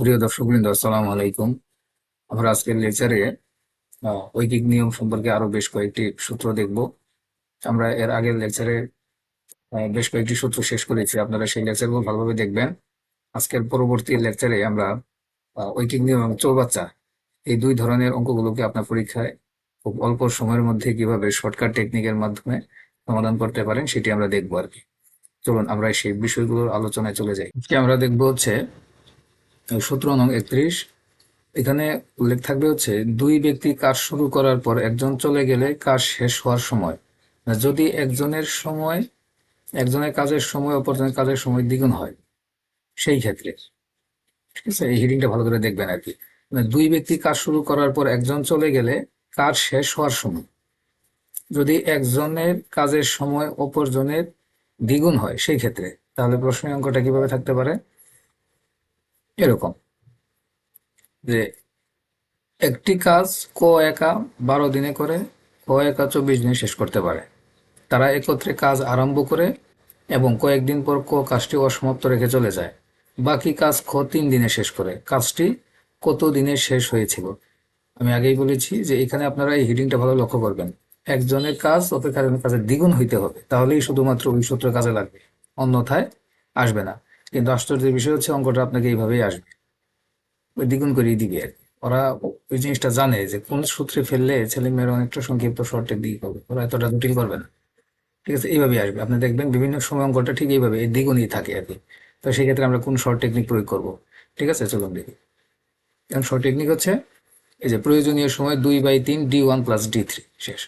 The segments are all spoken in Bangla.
প্রিয় দর্শকবৃন্দ, আসসালামু আলাইকুম। আমরা আজকের লেকচারে ঐকিক নিয়ম সম্পর্কে আরো বেশ কয়েকটি সূত্র দেখব। আমরা এর আগের লেকচারে বেশ কয়েকটি সূত্র শেষ করেছি, আপনারা সেই লেকচারগুলো ভালোভাবে দেখবেন। আজকের পরবর্তী লেকচারে আমরা ঐকিক নিয়ম এবং চৌবাচ্চা এই দুই ধরনের অঙ্কগুলোকে আপনার পরীক্ষায় খুব অল্প সময়ের মধ্যে কিভাবে শর্টকাট টেকনিকের মাধ্যমে সমাধান করতে পারেন সেটি আমরা দেখবো আর কি। চলুন আমরা সেই বিষয়গুলোর আলোচনায় চলে যাই। আজকে আমরা দেখবো হচ্ছে সূত্র নং 31। এখানে উল্লেখ থাকবে হচ্ছে দুই ব্যক্তি কাজ শুরু করার পর একজন চলে গেলে কাজ শেষ হওয়ার সময়, যদি একজনের কাজের সময় অপরজনের কাজের সময় দ্বিগুণ হয় সেই ক্ষেত্রে, ঠিক আছে, এই হিডিংটা ভালো করে দেখবেন আর কি। দুই ব্যক্তি কাজ শুরু করার পর একজন চলে গেলে কাজ শেষ হওয়ার সময় যদি একজনের কাজের সময় অপরজনের দ্বিগুণ হয় সেই ক্ষেত্রে, তাহলে প্রশ্নের অঙ্কটা কিভাবে থাকতে পারে এরকম যে একটি কাজ ক একা 12 দিনে করে ক একা 24 দিনে শেষ করতে পারে। তারা একত্রে কাজ আরম্ভ করে এবং কয়েকদিন পর ক কাজটি অসমাপ্ত রেখে চলে যায়। বাকি কাজ খ 3 দিনে শেষ করে। কাজটি কত দিনে শেষ হয়েছিল? আমি আগেই বলেছি যে এখানে আপনারা এই হিডিংটা ভালো লক্ষ্য করবেন। একজনের কাজ অপেক্ষা কাজের দ্বিগুণ হইতে হবে, তাহলেই শুধুমাত্র ওই সূত্র কাজে লাগবে, অন্যথায় আসবে না। কিন্তু আশ্চর্যের বিষয় হচ্ছে অঙ্কটা আপনাকে এইভাবেই আসবে, ওই দ্বিগুণ করেই দিবে আর কি। ওরা ওই জিনিসটা জানে যে কোন সূত্রে ফেললে ছেলে মেয়েরা অনেকটা সংক্ষিপ্ত শর্টের দিকে হবে, ওরা এতটা জটিল করবে না। ঠিক আছে, এইভাবেই আসবে। আপনি দেখবেন বিভিন্ন সময় অঙ্কটা ঠিক এইভাবে এই দ্বিগুণই থাকে আর কি। তো সেই ক্ষেত্রে আমরা কোন শর্ট টেকনিক প্রয়োগ করব? ঠিক আছে, চলুন দেখি। এখন শর্ট টেকনিক হচ্ছে এই যে প্রয়োজনীয় সময় 2/3 D1 + D3 শেষ।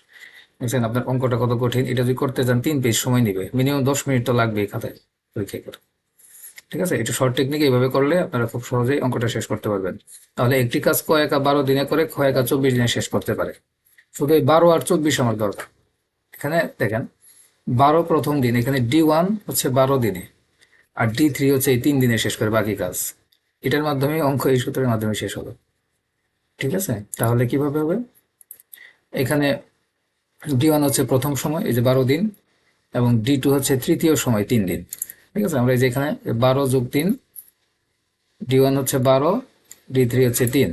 দেখছেন আপনার অঙ্কটা কত কঠিন। এটা যদি করতে যান 3 পেজ সময় নিবে, মিনিমাম 10 মিনিট তো লাগবেই খাতায় পরীক্ষা করে। ঠিক আছে, এটা শর্ট টেকনিক, এইভাবে করলে আপনারা খুব সহজেই অঙ্কটা শেষ করতে পারবেন। তাহলে একটি কাজ ক একা 12 দিনে করে খ একা 24 দিনে শেষ করতে পারে। শুধু এই 12 আর 24 আমার দরকার। এখানে দেখেন 12 প্রথম দিন, এখানে D1 হচ্ছে 12 দিনে, আর D3 হচ্ছে এই 3 দিনে শেষ করে বাকি কাজ। এটার মাধ্যমে অঙ্ক এই সূত্রের মাধ্যমে শেষ হবে। ঠিক আছে, তাহলে কিভাবে হবে? এখানে D1 হচ্ছে প্রথম সময়, এই যে 12 দিন, এবং D2 হচ্ছে তৃতীয় সময় 3 দিন। ঠিক আছে, আমরা এই যে এখানে 12 + 3, D1 হচ্ছে 12, D3 হচ্ছে 3,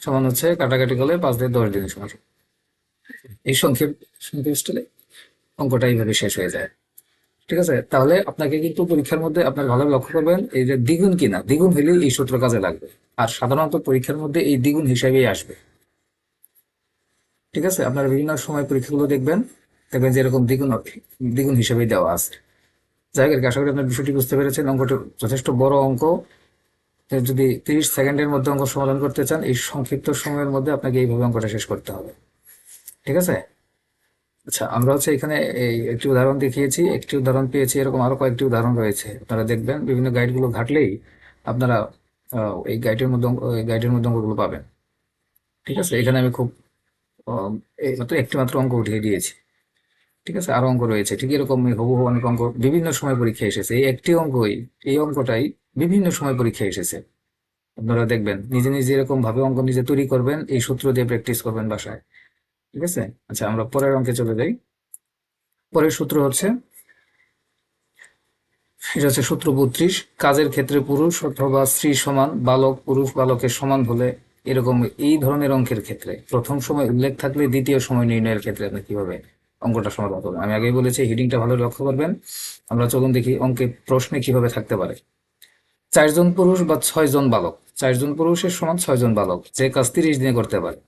সমান হচ্ছে কাটাকাটি করলে 5 দিয়ে 10 দিনের সময়। এই সংক্ষেপ স্টাইলে অঙ্কটা এইভাবে শেষ হয়ে যায়। ঠিক আছে, তাহলে আপনাকে কিন্তু পরীক্ষার মধ্যে আপনার ভালো লক্ষ্য করবেন এই যে দ্বিগুণ কিনা, দ্বিগুণ হলেই এই সূত্র কাজে লাগবে, আর সাধারণত পরীক্ষার মধ্যে এই দ্বিগুণ হিসাবেই আসবে। ঠিক আছে, আপনারা বিভিন্ন সময় পরীক্ষাগুলো দেখবেন, দেখবেন যে এরকম দ্বিগুণ দ্বিগুণ হিসাবেই দেওয়া আছে। যাই হোক, আশা করি আপনার বিষয়টি বুঝতে পেরেছেন। অঙ্কটি যথেষ্ট বড় অঙ্ক। যদি 30 সেকেন্ডের মধ্যে অঙ্ক সমাধান করতে চান, এই সংক্ষিপ্ত সময়ের মধ্যে আপনাকে এইভাবে অঙ্কটা শেষ করতে হবে। ঠিক আছে, আচ্ছা, আমরা হচ্ছে এখানে এই একটি উদাহরণ দেখিয়েছি, একটি উদাহরণ পেয়েছি, এরকম আরো কয়েকটি উদাহরণ রয়েছে। আপনারা দেখবেন বিভিন্ন গাইডগুলো ঘাটলেই আপনারা এই গাইডের মধ্যে অঙ্কগুলো পাবেন। ঠিক আছে, এখানে আমি খুব এই মাত্র একটি মাত্র অঙ্ক উঠিয়ে দিয়েছি। ঠিক আছে, আরো অঙ্ক রয়েছে ঠিক এরকম হুবহু অনেক অঙ্ক বিভিন্ন সময় পরীক্ষা এসেছে। এই একটি অঙ্কই, এই অঙ্কটাই বিভিন্ন সময় পরীক্ষা এসেছে। আপনারা দেখবেন নিজে নিজে এরকম ভাবে অঙ্ক নিজে তৈরি করবেন, এই সূত্র দিয়ে প্র্যাকটিস করবেন বাসায়। ঠিক আছে, আচ্ছা আমরা পরের অঙ্কে চলে যাই। পরের সূত্র হচ্ছে, এটা হচ্ছে সূত্র 32। কাজের ক্ষেত্রে পুরুষ অথবা স্ত্রী সমান, বালক পুরুষ বালকের সমান হলে, এরকম এই ধরনের অঙ্কের ক্ষেত্রে প্রথম সময় উল্লেখ থাকলে দ্বিতীয় সময় নির্ণয়ের ক্ষেত্রে আপনি কিভাবে অঙ্কটা সমাধান করবেন? আমি আগেই বলেছি, হিডিংটা ভালো লক্ষ্য করবেন। আমরা চলুন দেখি অঙ্কে প্রশ্নে কিভাবে থাকতে পারে। 4 জন পুরুষ বা 6 জন বালক, 4 জন পুরুষের সমান 6 জন বালক যে কাজ 30 দিনে করতে পারে।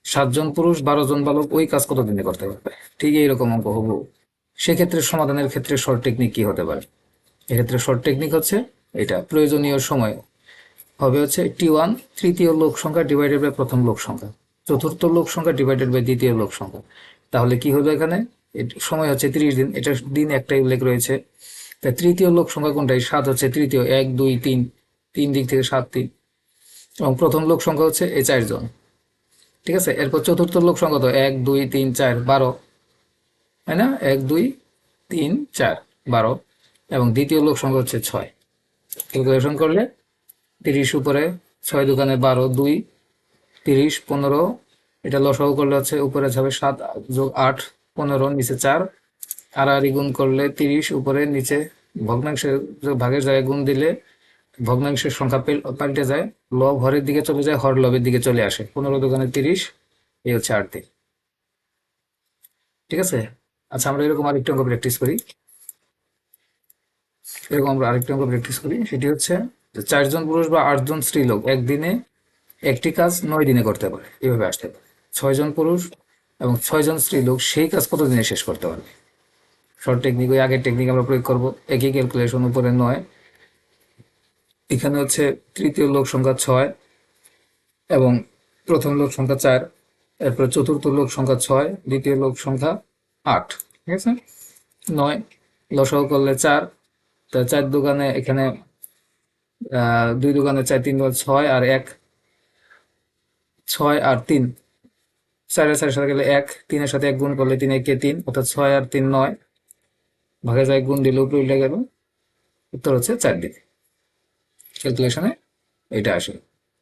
7 জন পুরুষ 12 জন বালক ওই কাজ কত দিনে করতে পারবে? ঠিক এইরকম অঙ্ক হবো। সেক্ষেত্রে সমাধানের ক্ষেত্রে শর্ট টেকনিক কি হতে পারে? এক্ষেত্রে শর্ট টেকনিক হচ্ছে এটা, প্রয়োজনীয় সময় হবে হচ্ছে T1 তৃতীয় লোক সংখ্যা ডিভাইডেড বাই প্রথম লোক সংখ্যা, চতুর্থ লোক সংখ্যা ডিভাইডেড বাই দ্বিতীয় লোক সংখ্যা। তাহলে কি হলো এখানে? সময় হচ্ছে 30 দিন, এটা দিন একটাই উল্লেখ রয়েছে। তাই তৃতীয় লোক সংখ্যা কোনটাই? 7 হচ্ছে তৃতীয়, 1 2 3, 3 দিক থেকে 7 3, এবং প্রথম লোক সংখ্যা হচ্ছে এই 4 জন। ঠিক আছে, এরপর চতুর্থ লোক সংখ্যা তো 1 2 3 4 12, তাই না? 1 2 3 4 12, এবং দ্বিতীয় লোক সংখ্যা হচ্ছে 6। ক্যালকুলেশন করলে 30 উপরে 6 দোকানে 12 2 30 15, এটা লসাগু করলে হচ্ছে উপরে যাবে 7 যোগ 8 15, নিচে 4, আর গুণ করলে 30 উপরে নিচে ভগ্নাংশের ভাগের জায়গায় গুণ দিলে ভগ্নাংশের সংখ্যা পাল্টে যায়, লব হরের দিকে চলে যায়, হর লবের দিকে চলে আসে। 15 দোকানে 30, এই হচ্ছে আরতি। ঠিক আছে। আচ্ছা, আমরা এরকম আরেকটা অঙ্ক প্র্যাকটিস করি। এরকম আমরা আরেকটা অঙ্ক প্র্যাকটিস করি, সেটি হচ্ছে যে 4 জন পুরুষ বা 8 জন স্ত্রী লোক একদিনে একটি কাজ 9 দিনে করতে পারে, এভাবে আসতে পারে। 6 জন পুরুষ এবং 6 জন স্ত্রী লোক সেই কাজ কত দিনে শেষ করতে পারবে? শর্ট টেকনিক, ওই আগের টেকনিক আমরা প্রয়োগ করব। একই ক্যালকুলেশন, উপরে 9, এখানে হচ্ছে তৃতীয় লোক সংখ্যা 6 এবং প্রথম লোক সংখ্যা 4, এরপর চতুর্থ লোক সংখ্যা 6, দ্বিতীয় লোক সংখ্যা 8। ঠিক আছে। 9 লসাগু করলে 4, তা 4 দোকানে এখানে 2 দোকানে 4, 3 দোকানে 6 আর 1, 6 আর 3, 4 এর সাথে গেলে 1, 3 এর সাথে 1 গুণ করলে 3 একে 3, অর্থাৎ 6 আর 3 9, ভাগে যায় গুণ দিলে উপরে উঠে গেল, উত্তর হচ্ছে 4 দিন। ক্যালকুলেশনে এটা আসে।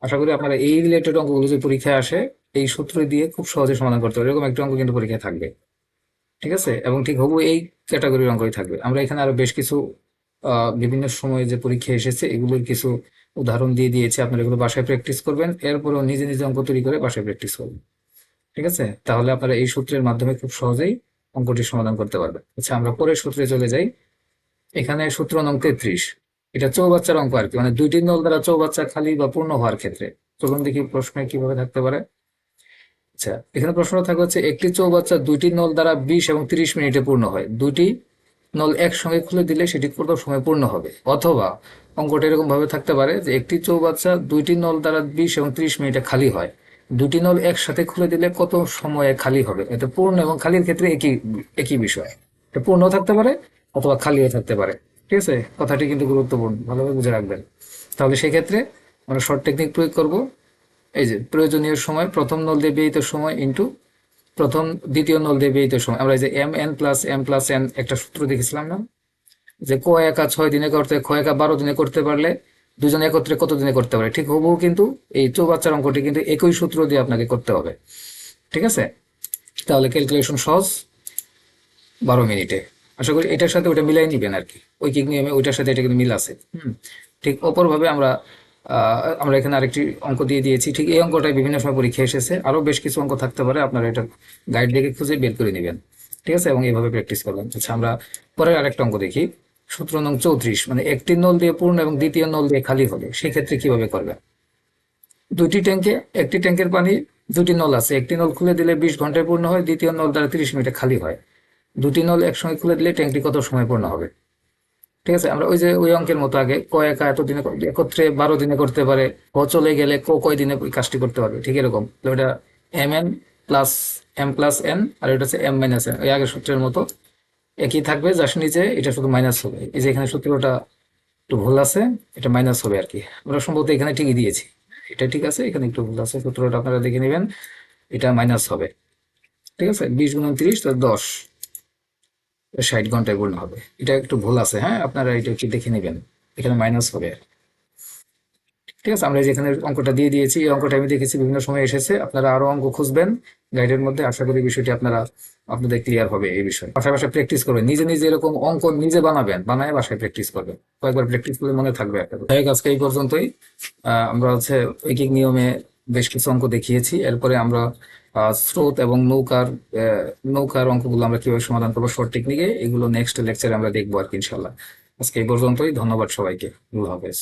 আশা করি আপনারা এই রিলেটেড অঙ্কগুলো যে পরীক্ষায় আসে এই সূত্র দিয়ে খুব সহজে সমাধান করতে পারবে। এরকম একটা অঙ্ক কিন্তু পরীক্ষায় থাকবে। ঠিক আছে, এবং ঠিক হবু এই ক্যাটাগরির অঙ্কই থাকবে। আমরা এখানে আরো বেশ কিছু বিভিন্ন সময়ে যে পরীক্ষা এসেছে এগুলোর কিছু উদাহরণ দিয়ে দিয়েছি, আপনারা এগুলো বাসায় প্র্যাকটিস করবেন, এরপরেও নিজে নিজে অঙ্ক তৈরি করে বাসায় প্র্যাকটিস করবেন। ঠিক আছে, তাহলে আপনারা এই সূত্রের মাধ্যমে খুব সহজেই অঙ্কটি সমাধান করতে পারবেন। আচ্ছা, আমরা পরের সূত্রে চলে যাই। এখানে সূত্র নং 33, এটা চৌবাচ্চার অঙ্ক আর কি, মানে 2টি নল দ্বারা চৌবাচ্চা খালি বা পূর্ণ হওয়ার ক্ষেত্রে। চলুন দেখি প্রশ্নে কিভাবে থাকতে পারে। আচ্ছা, এখানে প্রশ্নটা থাকবে হচ্ছে একটি চৌবাচ্চা 2টি নল দ্বারা 20 এবং 30 মিনিটে পূর্ণ হয়। 2টি নল একসঙ্গে খুলে দিলে সেটি কত সময় পূর্ণ হবে? অথবা অঙ্কটা এরকম ভাবে থাকতে পারে যে একটি চৌবাচ্চা 2টি নল দ্বারা 20 এবং 30 মিনিটে খালি হয়, 2টি নল একসাথে খুলে দিলে কত সময়ে খালি হবে? এটা পূর্ণ এবং খালির ক্ষেত্রে একই একই বিষয়। এটা পূর্ণ থাকতে পারে অথবা খালিও থাকতে পারে। ঠিক আছে, কথাটি কিন্তু গুরুত্বপূর্ণ, ভালোভাবে বুঝে রাখবেন। তাহলে সেক্ষেত্রে আমরা শর্ট টেকনিক প্রয়োগ করব। এই যে প্রয়োজনীয় সময়, প্রথম নল দিয়ে ব্যয়িত সময় ইন্টু দ্বিতীয় নল দিয়ে ব্যয়িত সময়। আমরা এই যে m n+m+n একটা সূত্র দেখেছিলাম না, যে ক একা 6 দিনে করতে, খ একা 12 দিনে করতে পারলে দুজন একত্রে কত দিনে করতে পারে? ঠিক হুবহু কিন্তু এই চৌবাচ্চার অঙ্কটি কিন্তু একই সূত্র দিয়ে আপনাকে করতে হবে। ঠিক আছে, তাহলে ক্যালকুলেশন সহজ, 12 মিনিটে। আশা করি এটার সাথে ওটা মিলাই নিবেন আর কি, ঐকিক নিয়মে ওইটার সাথে এটা কিন্তু মিল আছে। ঠিক অপরভাবে আমরা এখানে আরেকটি অঙ্ক দিয়ে দিয়েছি। ঠিক এই অঙ্কটাই বিভিন্ন সময় পরীক্ষা এসেছে, আরো বেশ কিছু অঙ্ক থাকতে পারে, আপনারা এটা গাইড দেখে খুঁজে বের করে নেবেন। ঠিক আছে, এবং এইভাবে প্র্যাকটিস করবেন। আচ্ছা, আমরা পরের আরেকটা অঙ্ক দেখি। সূত্র নং 34, মানে একটি নল দিয়ে পূর্ণ এবং দ্বিতীয় নল দিয়ে খালি হবে, সেক্ষেত্রে কিভাবে করবেন? একটি ট্যাঙ্কের পানি 2টি নল আছে, একটি নল খুলে দিলে 20 ঘন্টায় পূর্ণ হয়, দ্বিতীয় নল দ্বারা 30 মিনিটে খালি হয়। 2টি নল একসঙ্গে খুলে দিলে ট্যাঙ্কটি কত সময় পূর্ণ হবে? ঠিক আছে, আমরা ওই যে ওই অঙ্কের মতো আগে ক একা এত দিনে একত্রে 12 দিনে করতে পারে, ক চলে গেলে কয় দিনে ওই কাজটি করতে পারবে, ঠিক এরকম। তো এটা m+m+n আর এটা হচ্ছে m-n, ওই আগের সূত্রের মতো একই থাকবে, জাস্ট নিচে এটা শুধু মাইনাস হবে। এই যে এখানে সূত্রটা একটু ভুল আছে, এটা মাইনাস হবে আর কি। আমরা সম্ভবত এখানে ঠিকই দিয়েছি, এটা ঠিক আছে, এখানে একটু ভুল আছে, সূত্রটা আপনারা দেখে নেবেন, এটা মাইনাস হবে। ঠিক আছে, 20 গুণন 30 তো 10, 60 ঘন্টায় পূর্ণ হবে। এটা একটু ভুল আছে, হ্যাঁ, আপনারা এটা একটু দেখে নেবেন, এখানে মাইনাস হবে। ঠিক আছে, আমরা যেখানে অঙ্কটা দিয়ে দিয়েছি, এই অঙ্কটা আমি দেখেছি বিভিন্ন সময় এসেছে, আপনারা আরো অঙ্ক খুঁজবেন গাইডের মধ্যে। আশা করি বিষয়টি আপনাদের ক্লিয়ার হবে। এই বিষয়ে বাসায় প্র্যাকটিস করবেন, নিজে নিজে এরকম অঙ্ক নিজে বানায় বাসায় প্র্যাকটিস করবেন, কয়েকবার প্র্যাকটিস করলে মনে থাকবে একটা। আজকে এই পর্যন্তই। আমরা হচ্ছে ঐকিক নিয়মে বেশ কিছু অঙ্ক দেখিয়েছি, এরপরে আমরা স্রোত এবং নৌকার অঙ্কগুলো আমরা কিভাবে সমাধান করবো শর্ট টেকনিকে, এগুলো নেক্সট লেকচারে আমরা দেখবো আর কি, ইনশাল্লাহ। আজকে এই পর্যন্তই, ধন্যবাদ সবাইকে, আল্লাহ হাফেজ।